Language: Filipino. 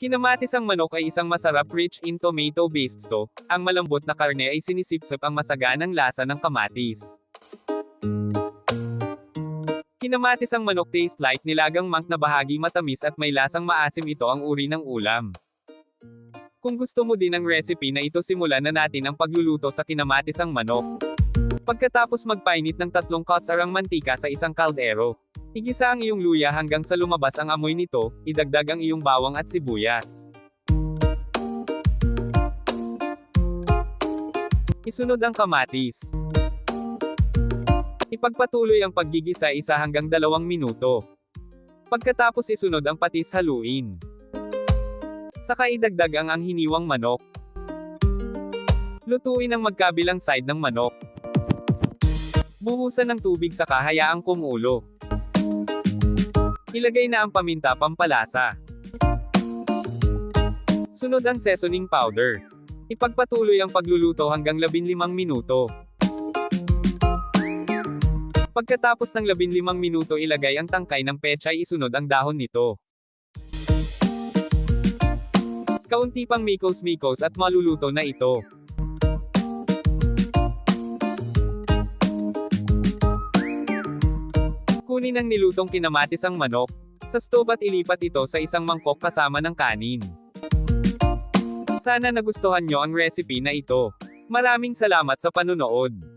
Kinamatisang manok ay isang masarap rich in tomato-based stew. Ang malambot na karne ay sinisipsip ang masaganang lasa ng kamatis. Kinamatisang manok taste like nilagang manok na bahagi matamis at may lasang maasim, ito ang uri ng ulam. Kung gusto mo din ang recipe na ito, simulan na natin ang pagluluto sa kinamatisang manok. Pagkatapos magpainit ng 3 kutsarang mantika sa isang kaldero. Igisa ang iyong luya hanggang sa lumabas ang amoy nito, idagdag ang iyong bawang at sibuyas. Isunod ang kamatis. Ipagpatuloy ang paggigisa 1 hanggang 2 minuto. Pagkatapos isunod ang patis, haluin. Saka idagdag ang hiniwang manok. Lutuin ang magkabilang side ng manok. Buhusan ng tubig saka hayaang kumulo. Ilagay na ang paminta pampalasa. Sunod ang seasoning powder. Ipagpatuloy ang pagluluto hanggang 15 minuto. Pagkatapos ng 15 minuto, ilagay ang tangkay ng pechay, isunod ang dahon nito. Kaunti pang mikos-mikos at maluluto na ito. Kunin ang nilutong kinamatisang manok sa stove at ilipat ito sa isang mangkok kasama ng kanin. Sana nagustuhan nyo ang recipe na ito. Maraming salamat sa panunood.